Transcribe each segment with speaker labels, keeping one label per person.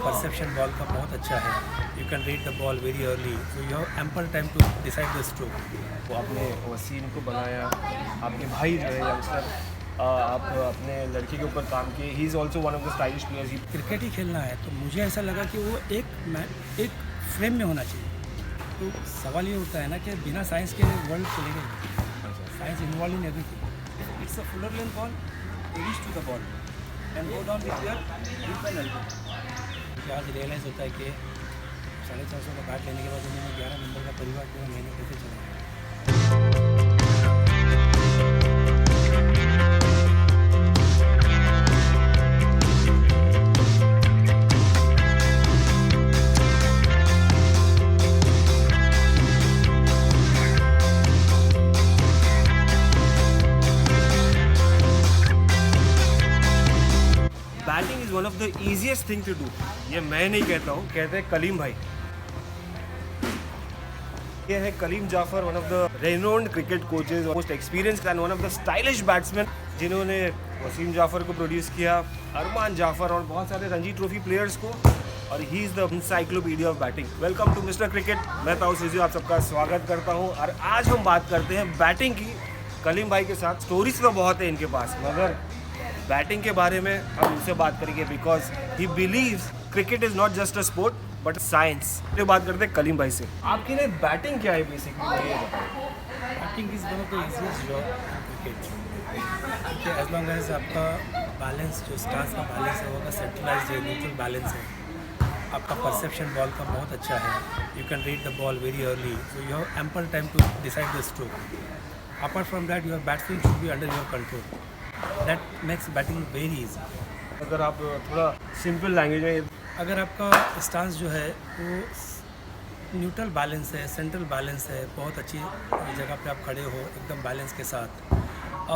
Speaker 1: Perception ball का बहुत अच्छा है. You can read the ball very early, so you have ample time to decide the stroke.
Speaker 2: तो आपने वसीम को बनाया, आपके भाई जो है यंगस्टर, आप अपने लड़के के ऊपर काम किए. He is also one of the stylish players.
Speaker 1: Cricket ही खेलना है तो मुझे ऐसा लगा कि वो एक फ्रेम में होना चाहिए. तो सवाल ये उठता है ना कि बिना साइंस के वर्ल्ड चलेगा. Science involve in everything. It's a fuller length ball, reach to the ball and go down with your deep and elbow. मुझे आज रियलाइज़ होता है कि 450 का बैट लेने के बाद उन्होंने 11 नंबर का परिवार पूरा महीने कैसे चलाया.
Speaker 2: Batting is one of the easiest thing to do. ये मैं नहीं कहता हूँ, कहते हैं कलीम भाई. ये है Kaleem Jaffer, one of the renowned cricket coaches, most experienced and one of the stylish batsman, जिन्होंने वसीम जाफर को प्रोड्यूस किया, अरमान जाफर और बहुत सारे रणजी ट्रॉफी प्लेयर्स को. और he is the encyclopedia of batting. Welcome to mister cricket. मैं ताऊ सिजू आप सबका स्वागत करता हूँ. और आज हम बात करते हैं बैटिंग की कलीम भाई के साथ. स्टोरीज तो बहुत है इनके पास, मगर बैटिंग के बारे में हम इनसे बात करेंगे because he believes cricket is not just a sport but science. ये बात करते हैं कलीम भाई से. आपके लिए बैटिंग क्या है basically?
Speaker 1: Batting is one of the easiest job in cricket. As long as आपका बैलेंस जो स्टार्स का बैलेंस है वो अगर सेंट्रलाइज है, न्यूट्रल बैलेंस है, आपका परसेप्शन बॉल का बहुत अच्छा है. You can read the ball very early, so you have ample time to decide the stroke. Apart from that your batsman should be under your control. That makes batting very easy.
Speaker 2: अगर आप थोड़ा simple language में,
Speaker 1: अगर आपका stance जो है वो neutral balance है, सेंट्रल बैलेंस है, बहुत अच्छी जगह पे आप खड़े हो एकदम बैलेंस के साथ,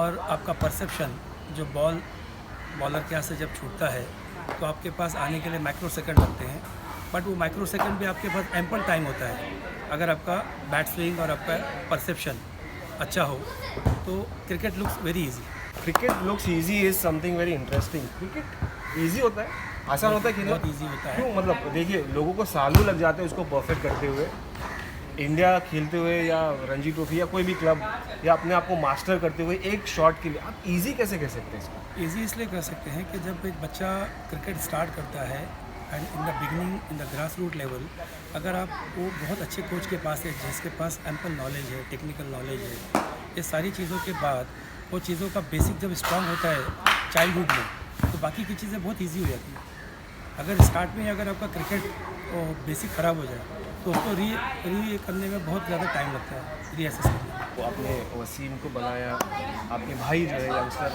Speaker 1: और आपका परसेप्शन जो बॉलर के हाथ से जब छूटता है तो आपके पास आने के लिए माइक्रो सेकंड लगते हैं, बट वो माइक्रो सेकंड भी आपके पास एम्पल टाइम होता है. अगर आपका बैट स्विंग और आपका परसेप्शन अच्छा हो तो cricket looks very easy.
Speaker 2: Cricket looks easy is something very interesting. Cricket easy होता है, आसान होता है कि
Speaker 1: बहुत इजी होता है.
Speaker 2: क्यों? मतलब देखिए, लोगों को सालों लग जाते हैं उसको परफेक्ट करते हुए. इंडिया खेलते हुए या रणजी ट्रॉफी या कोई भी क्लब या अपने आप को मास्टर करते हुए एक शॉट के लिए आप इजी कैसे कह सकते हैं इसको?
Speaker 1: ईजी इसलिए कर सकते हैं कि जब एक बच्चा क्रिकेट स्टार्ट करता है and in the beginning in the grass root level, अगर आप वो बहुत अच्छे कोच के पास है जिसके पास एम्पल नॉलेज है, टेक्निकल नॉलेज है, ये सारी चीज़ों के बाद वो चीज़ों का बेसिक जब स्ट्रांग होता है चाइल्डहुड में तो बाकी की चीज़ें बहुत ईजी हो जाती हैं. अगर स्टार्ट में ही अगर आपका क्रिकेट बेसिक ख़राब हो जाए तो उसको री करने में बहुत ज़्यादा टाइम लगता है, रीअसेस करने में.
Speaker 2: तो आपने वसीम को बनाया, आपके भाई जो है यंगस्टर,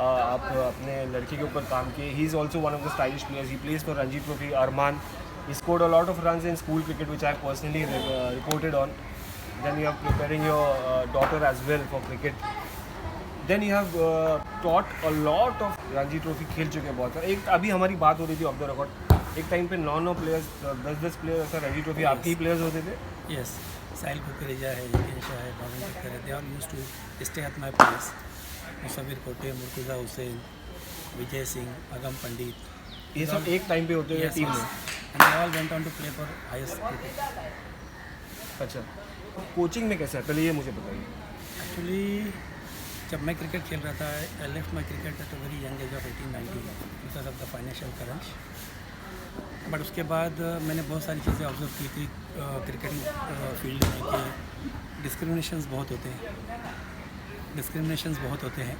Speaker 2: आप अपने लड़के के ऊपर काम किए. He is also one of the stylish players. He plays for Ranji trophy. Arman, he scored a lot of runs in school cricket which I personally reported on. Then you are preparing your daughter as well for cricket. Then you have taught a lot of Ranji trophy खेल चुके हैं बहुत सारे. एक अभी हमारी बात हो रही थी ऑफ द रिकॉर्ड, एक टाइम पे 9 प्लेयर्स, 10 प्लेयर्स ऐसा रणजी ट्रॉफी आपके ही प्लेयर्स होते थे.
Speaker 1: यस, साहिल कुकरेजा है, जितेन शाह है, भावन चक्कर है, they are used to stay at my place. Musavir Kote, Murtaza Hussain, Vijay Singh, अगम पंडित,
Speaker 2: ये सब एक टाइम पे होते हैं टीम में.
Speaker 1: and they all went on to play for highest cricket.
Speaker 2: अच्छा, कोचिंग में कैसा है पहले ये मुझे बताइए.
Speaker 1: एक्चुअली जब मैं क्रिकेट खेल रहा था, I left my cricket at a very young age of 18-19 because of the financial crunch. But उसके बाद मैंने बहुत सारी चीज़ें ऑब्जर्व की थी क्रिकेटिंग फील्ड में कि डिस्क्रिमिनेशंस बहुत होते हैं.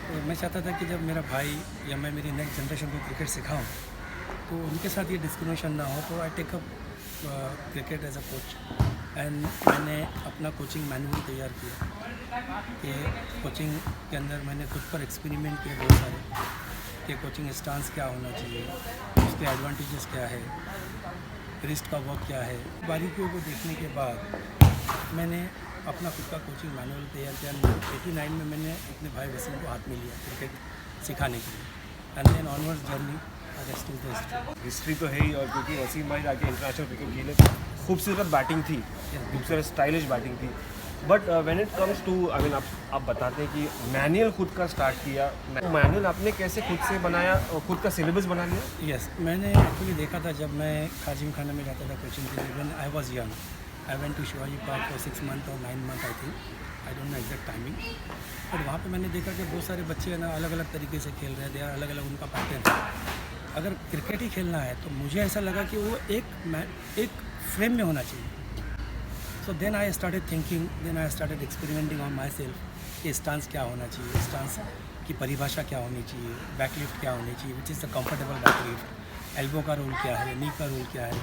Speaker 1: तो मैं चाहता था कि जब मेरा भाई या मैं मेरी नेक्स्ट जनरेशन को क्रिकेट सिखाऊं तो उनके साथ ये डिस्क्रिमिनेशन ना हो. तो I take up cricket as a coach and मैंने अपना कोचिंग मैनुअल तैयार किया कि कोचिंग के अंदर मैंने खुद पर एक्सपेरिमेंट किए बहुत सारे कि कोचिंग स्टांस क्या होना चाहिए, उसके एडवांटेजेस क्या है, रिस्ट का वर्क क्या है. बारीकियों को देखने के बाद मैंने अपना खुद का कोचिंग मैनुअल तैयार किया. 89 में मैंने अपने भाई वसीम को हाथ में लिया क्रिकेट सिखाने के लिए. And then onwards journey
Speaker 2: history तो है ही. और क्योंकि वसीम भाई जाके इंटरनेशनल क्रिकेट खेले, खूबसूरत बैटिंग थी, खूबसूरत स्टाइलिश बैटिंग थी. But when it comes to I mean आप बताते हैं कि मैनुअल खुद का स्टार्ट किया, मैनुअल आपने कैसे खुद से बनाया और खुद का सिलेबस बना लिया?
Speaker 1: यस, मैंने एक्चुअली देखा था जब मैं खाजिम खाना में जाता था कोचिंग के लिए, when I was young I went to Shivaji park for 6 month और 9 month I think, I don't know exact timing. But वहाँ पे मैंने देखा कि बहुत सारे बच्चे हैं ना अलग अलग तरीके से खेल रहे हैं, अलग अलग उनका पैटर्न है। अगर क्रिकेट ही खेलना है तो मुझे ऐसा लगा कि वो एक फ्रेम में होना चाहिए। So then I started thinking, then I started experimenting on my self कि स्टांस क्या होना चाहिए, स्टांस की परिभाषा क्या होनी चाहिए, बैकलिफ्ट क्या होनी चाहिए, which is the comfortable backlift, elbow का रोल क्या है, नी का रोल क्या है,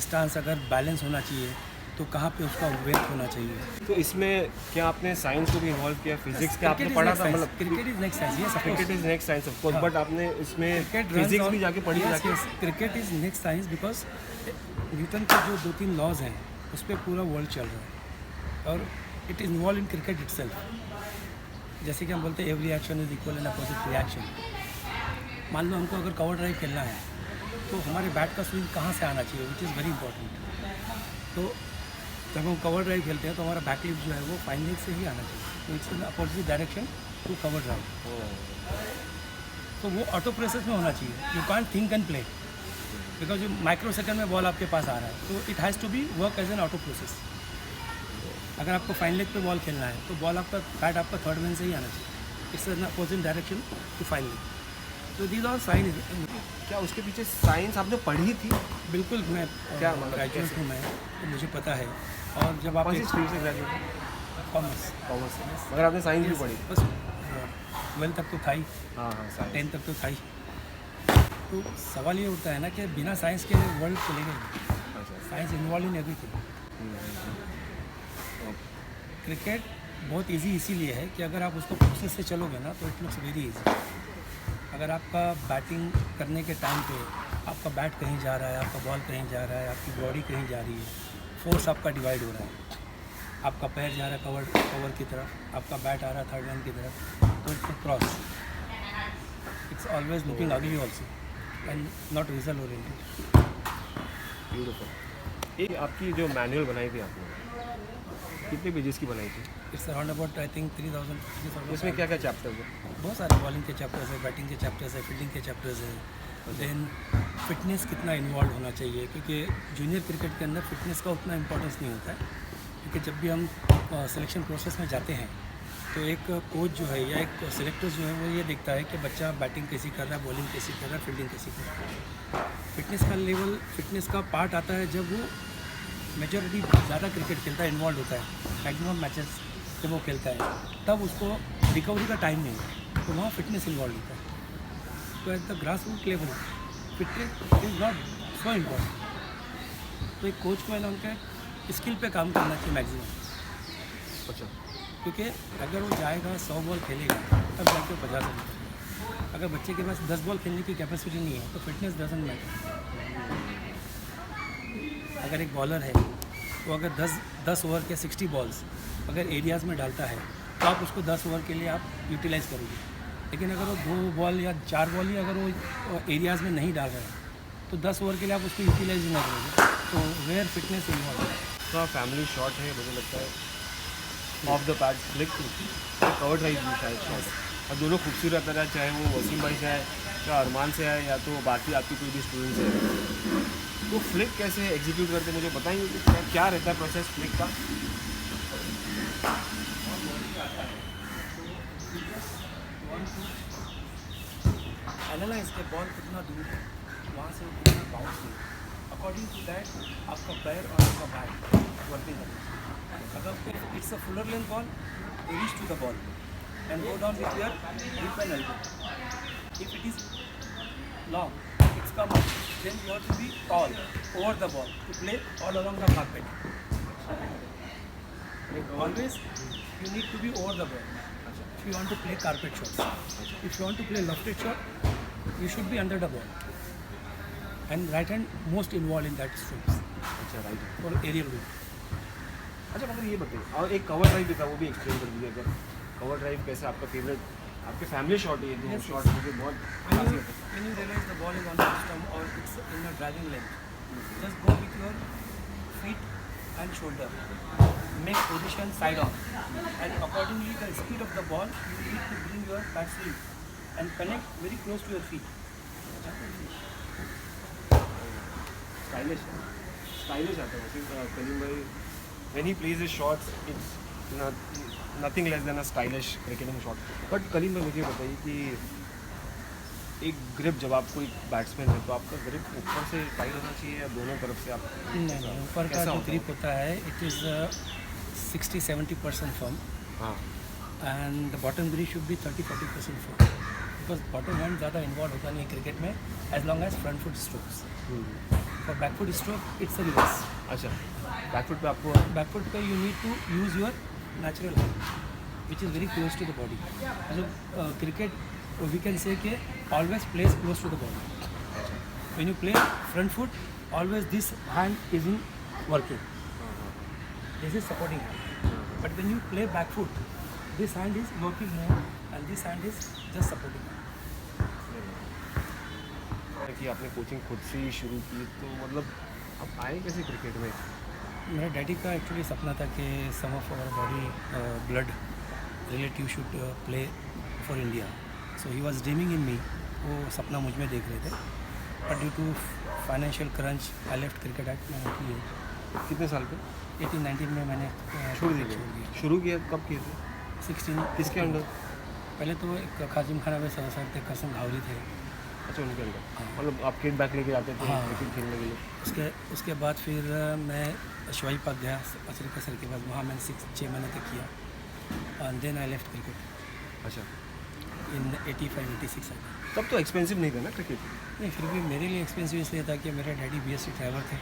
Speaker 1: स्टांस अगर बैलेंस होना चाहिए तो कहाँ पे उसका वेट होना चाहिए।
Speaker 2: तो इसमें क्या आपने साइंस को भी इन्वॉल्व किया, फिजिक्स क्या आपने पढ़ा था? मतलब
Speaker 1: cricket is next science, yes
Speaker 2: cricket is next science of course, but आपने इसमें
Speaker 1: क्रिकेट
Speaker 2: फिजिक्स भी जाके पढ़ी जाके?
Speaker 1: Cricket is next science because Newton के जो 2-3 लॉज हैं उस पर पूरा वर्ल्ड चल रहा है और it is involve in cricket itself. जैसे कि हम बोलते हैं every action is equal and opposite reaction. मान लो हमको अगर कवर ड्राइव खेलना है तो हमारे बैट का स्विंग कहाँ से आना चाहिए, विच इज़ वेरी इंपॉर्टेंट। तो जब हम कवर ड्राइव खेलते हैं तो हमारा बैकलिफ्ट जो है वो फाइन लेग से ही आना चाहिए, तो it's in opposite direction to cover drive. तो वो ऑटो प्रोसेस में होना चाहिए, you can't think and play because जो माइक्रो सेकंड में बॉल आपके पास आ रहा है, तो it has to be work as an auto process. अगर आपको फाइन लेग पे बॉल खेलना है तो बॉल आपका बैट आपका थर्ड मैन से ही आना चाहिए, it's in opposite direction to fine leg. तो दीज आर साइन।
Speaker 2: क्या उसके पीछे साइंस आपने पढ़ी थी?
Speaker 1: बिल्कुल, मैं
Speaker 2: क्या
Speaker 1: ग्रेजुएट हूँ मैं, तो मुझे पता है। और जब आप
Speaker 2: कौन सी स्ट्रीम से ग्रेजुएट?
Speaker 1: कॉमर्स
Speaker 2: मगर आपने साइंस भी पढ़ी?
Speaker 1: बस 12 तक तो था ही,
Speaker 2: हाँ हाँ, साइंस।
Speaker 1: 10 तक तो था ही। तो सवाल ये उठता है ना कि बिना साइंस के वर्ल्ड चलेगा नहीं,
Speaker 2: अच्छा।
Speaker 1: Science involve in everything. Cricket बहुत इजी इसीलिए है कि अगर आप उसको प्रोसेस से चलोगे ना तो इट लुक्स वेरी इजी। अगर आपका बैटिंग करने के टाइम पे आपका बैट कहीं जा रहा है, आपका बॉल कहीं जा रहा है, आपकी बॉडी कहीं जा रही है, फोर्स आपका डिवाइड हो रहा है, आपका पैर जा रहा है कवर की तरफ, आपका बैट आ रहा है थर्ड मैन की तरफ, तो it's cross, it's always looking ugly also and not result oriented.
Speaker 2: Beautiful. एक आपकी जो मैनुअल बनाई थी आपने, कितने पेजेस की बनाई थी?
Speaker 1: It's around about I think 3000।
Speaker 2: इसमें क्या क्या चैप्टर्स है?
Speaker 1: बहुत सारे बॉलिंग के चैप्टर्स है, बैटिंग के चैप्टर्स है, फील्डिंग के चैप्टर्स है, देन फिटनेस कितना इन्वॉल्व होना चाहिए, क्योंकि जूनियर क्रिकेट के अंदर फिटनेस का उतना इंपॉर्टेंस नहीं होता है। क्योंकि जब भी हम सिलेक्शन प्रोसेस में जाते हैं तो एक कोच जो है या एक सिलेक्टर जो है वो ये देखता है कि बच्चा बैटिंग कैसी कर रहा है, बॉलिंग कैसी कर रहा है, फील्डिंग कैसी कर रहा है। फिटनेस का लेवल, फिटनेस का पार्ट आता है जब वो मेजॉरिटी ज़्यादा क्रिकेट खेलता है, इन्वॉल्व होता है, मैक्सिमम मैचेस जब वो खेलता है, तब उसको रिकवरी का टाइम नहीं है, तो वहाँ फिटनेस इन्वॉल्व होता है। तो at the grass root level fitness is not so important. तो एक कोच को है ना उनके स्किल पे काम करना चाहिए मैक्सिमम।
Speaker 2: अच्छा।
Speaker 1: क्योंकि अगर वो जाएगा 100 बॉल खेलेगा तब जाके 50 रन करेगा। अगर बच्चे के पास 10 बॉल खेलने की कैपेसिटी नहीं है तो फिटनेस डजंट मैटर। अगर एक बॉलर है तो अगर 10 ओवर के 60 बॉल्स अगर एरियाज़ में डालता है तो आप उसको 10 ओवर के लिए आप यूटिलाइज़ करोगे। लेकिन अगर वो 2 बॉल या 4 बॉल ही अगर वो एरियाज़ में नहीं डाल रहा है तो 10 ओवर के लिए आप उसको यूटिलाइज नहीं करोगे, तो वेयर फिटनेस इन्वॉल्व है।
Speaker 2: तो फैमिली शॉट है, मुझे लगता है of the pad flick cover drive भी शायद शॉट है। अब दोनों खूबसूरत लग रहा है, चाहे वो वसीम भाई से है या अरमान से है या तो बाकी आपकी कोई भी स्टूडेंट से। तो फ्लिक कैसे एग्जीक्यूट करते मुझे बताएंगे कि क्या रहता है प्रोसेस फ्लिक का?
Speaker 1: एनालाइज के बॉल कितना दूर है, वहाँ से कितना बाउंस है, अकॉर्डिंग टू दैट आपका पैर और आपका बैट वर्किंग है। अगर it's a fuller length ball, reach to the ball and go down with your hip and elbow. If it is long, it's come up, then you have to be tall over the ball to play all along the carpet. Always you need to be over the ball if you want to play carpet shots. If you want to play lofted shot, you should be under the ball. And right hand most involved in that strokes.
Speaker 2: अच्छा, right.
Speaker 1: और aerial route.
Speaker 2: अच्छा, मगर ये बताइए, और एक cover drive भी था, वो भी एक्सप्लेन कर दीजिए। अगर कवर ड्राइव कैसे आपका फेवरेट, आपके फैमिली शॉट है ये दो शॉट मुझे बहुत
Speaker 1: When you realize the ball is on the stump or it's in a driving length, just go with your feet and shoulder. make position side on, and accordingly the speed of the ball you need to bring your bat sleeve and connect very close to your feet.
Speaker 2: Stylish आता है वैसे कलीम भाई when he plays his shots it's nothing less than a stylish cricketing shot. But Kaleem भाई मुझे बताइए कि एक grip जब आप कोई बैट्समैन है तो आपका ग्रिप ऊपर से टाइट होना चाहिए या दोनों तरफ से आप
Speaker 1: नहीं, ऊपर का जो ग्रिप होता है इट इज़ 60-70% फर्म
Speaker 2: हाँ
Speaker 1: and the bottom grip should be 30-40% firm, because bottom hand ज़्यादा इन्वॉल्व होता नहीं है क्रिकेट में as long as front foot strokes. For back foot stroke it's a reverse.
Speaker 2: अच्छा बैकफुट पे आपको
Speaker 1: बैक फुट पे you need to use your natural hand which is very close to the body. जो cricket we can say कि always place close to the body. When you play front foot, always this hand is in working. This is supporting hand. But when you play back foot, this hand is working more and this hand is just supporting hand.
Speaker 2: कि आपने coaching खुद से ही शुरू की तो मतलब आप आए कैसे क्रिकेट में?
Speaker 1: मेरा डैडी का एक्चुअली सपना था कि some of our body blood relative should play for India. So he was dreaming in me. वो सपना मुझ में देख रहे थे. But due to financial crunch I left cricket at 98.
Speaker 2: कितने साल पे?
Speaker 1: 18-19 में मैंने
Speaker 2: छोड़ दिया. शुरू किया कब किए थे?
Speaker 1: 16.
Speaker 2: किसके अंडर?
Speaker 1: पहले तो एक काजिम खाना में सर थे, कसम घावरी थे.
Speaker 2: अच्छा उनके अंडर.
Speaker 1: हाँ.
Speaker 2: मतलब आप किट बैक लेके जाते थे
Speaker 1: हाँ.
Speaker 2: क्रिकेट खेलने के लिए?
Speaker 1: उसके बाद फिर मैं शुआइब पाक गया अचरिका सर के पास. वहाँ मैंने 6 महीने तक किया and then I left cricket
Speaker 2: अच्छा
Speaker 1: इन 85-86.
Speaker 2: तब तो एक्सपेंसिव नहीं था ना क्रिकेट?
Speaker 1: नहीं, फिर भी मेरे लिए एक्सपेंसिव इसलिए था कि मेरे डैडी BSc ड्राइवर थे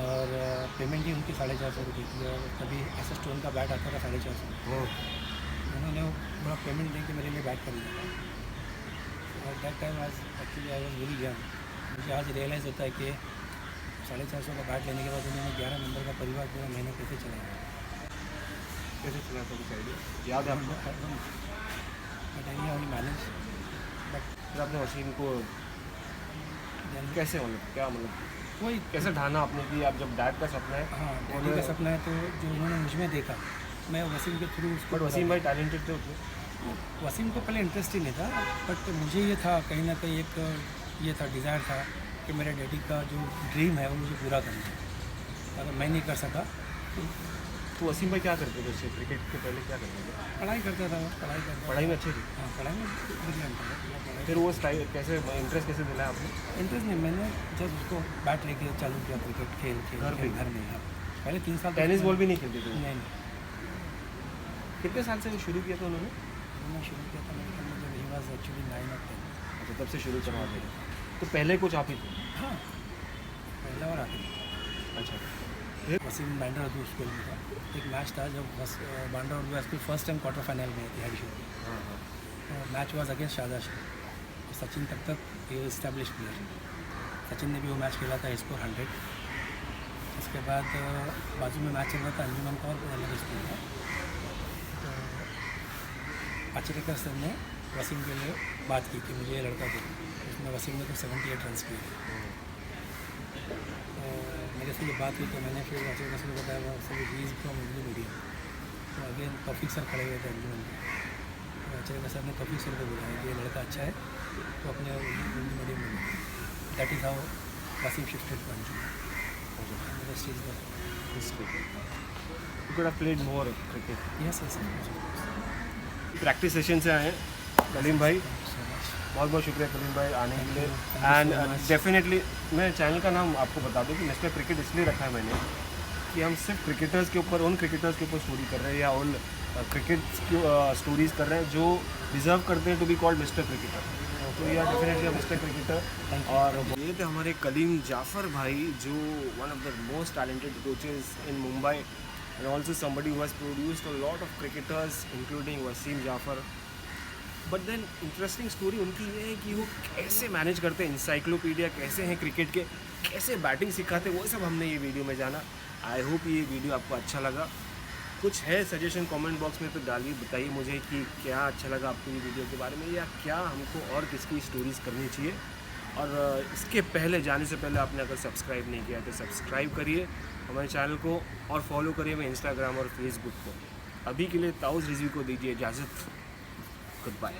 Speaker 1: और पेमेंट ही उनकी 450 रुपये थी. और कभी ऐसा स्टोन का बैट आता था 450. उन्होंने वो बड़ा पेमेंट दे के मेरे लिए बैट खरीदा. और दैट टाइम आज actually I was very young. मुझे आज रियलाइज़ होता है कि 450 का बैट लेने के बाद उन्होंने 11 नंबर का परिवार पूरा महीने कैसे चलाया.
Speaker 2: कैसे चला था कुछ आइडिया याद है आपको?
Speaker 1: But I only manage. But
Speaker 2: फिर आपने वसीम को कैसे मतलब क्या मतलब
Speaker 1: वही
Speaker 2: कैसे ढाना आपने कि आप जब डैड का सपना है?
Speaker 1: हाँ, डैडी का सपना है तो जो उन्होंने मुझ में देखा मैं वसीम के थ्रू उसको.
Speaker 2: बट वसीम भाई टैलेंटेड थे उसमें?
Speaker 1: वसीम को पहले इंटरेस्ट ही नहीं था. बट मुझे ये था कहीं ना कहीं एक ये था डिज़ायर था कि मेरे डैडी का जो ड्रीम है वो मुझे पूरा करना है. अगर मैं नहीं कर सका
Speaker 2: तो वसीम भाई क्या करते थे उससे क्रिकेट के पहले क्या करते थे?
Speaker 1: पढ़ाई करता था. पढ़ाई करता था.
Speaker 2: पढ़ाई में अच्छे थे?
Speaker 1: हाँ, पढ़ाई में ब्रिलियंट था.
Speaker 2: फिर वो स्टाइल कैसे इंटरेस्ट कैसे दिलाया आपने?
Speaker 1: इंटरेस्ट नहीं, मैंने जब उसको बैट लेके चालू किया क्रिकेट खेल
Speaker 2: घर पे?
Speaker 1: घर में. हाँ, पहले 3 साल
Speaker 2: टेनिस बॉल भी नहीं खेलते थे?
Speaker 1: नहीं.
Speaker 2: कितने साल से शुरू किया था उन्होंने?
Speaker 1: मैं शुरू किया था मेरे ख्याल में जब ही वॉज एक्चुअली 9 और 10.
Speaker 2: अच्छा तब से शुरू करवाते थे. तो पहले कुछ आप ही थे?
Speaker 1: हाँ, पहला और आखिरी.
Speaker 2: अच्छा
Speaker 1: वसीम बांड्रा उर्दू स्कूल में था. एक मैच था जब Bandra Urdu school first time quarter final में थी हैडी शो.
Speaker 2: हाँ हाँ
Speaker 1: मैच वाज अगेंस्ट शादाश. सचिन तब तक ये इस्टेब्लिश प्लेयर. सचिन ने भी वो मैच खेला था, स्कोर 100. उसके बाद बाजू में मैच चल रहा था अंजुमन का और अलग स्कूल का. तो आचरेकर सर ने वसीम के लिए बात की कि मुझे ये लड़का दे. उसमें वसीम ने तो 78 रन किए. मेरे से ये बात हुई तो मैंने फिर आचरेकर सर को बताया sir he is from Urdu medium. तो अगेन तौफीक सर खड़े हुए थे अंजुमन में. तो आचरेकर सर ने तौफीक सर को बुलाया कि ये लड़का अच्छा है तो अपने उर्दू मीडियम में. That is how Wasim shifted to Anjuman. Rest is the
Speaker 2: history. You could have played more cricket.
Speaker 1: yes.
Speaker 2: Practice session से आए हैं कलीम भाई.
Speaker 1: So much.
Speaker 2: बहुत बहुत शुक्रिया कलीम भाई आने के लिए.
Speaker 1: Thank you
Speaker 2: and
Speaker 1: so much.
Speaker 2: Definitely मैं चैनल का नाम आपको बता दूं कि मिस्टर क्रिकेट इसलिए रखा है मैंने कि हम सिर्फ क्रिकेटर्स के ऊपर उन क्रिकेटर्स के ऊपर स्टोरी कर रहे हैं या उन क्रिकेट की स्टोरीज़ कर रहे हैं जो डिज़र्व करते हैं to be called mister cricketer. तो या डेफिनेटली मिस्टर क्रिकेटर. और ये थे हमारे कलीम जाफ़र भाई जो one of the most talented coaches in Mumbai and also somebody who has produced a lot of cricketers including Wasim Jaffer. But then interesting story उनकी ये है कि वो कैसे मैनेज करते हैं इंसाइक्लोपीडिया कैसे हैं क्रिकेट के, कैसे बैटिंग सिखाते, वो सब हमने ये वीडियो में जाना. आई होप ये वीडियो आपको अच्छा लगा. कुछ है सजेशन कमेंट बॉक्स में तो डालिए, बताइए मुझे कि क्या अच्छा लगा आपको ये वीडियो के बारे में या क्या हमको और किसकी स्टोरीज़ करनी चाहिए. और इसके पहले जाने से पहले आपने अगर सब्सक्राइब नहीं किया तो सब्सक्राइब करिए हमारे चैनल को और फॉलो करिए हमें इंस्टाग्राम और फेसबुक को। अभी के लिए ताउस रिजवी को दीजिए इजाज़त। Good bye.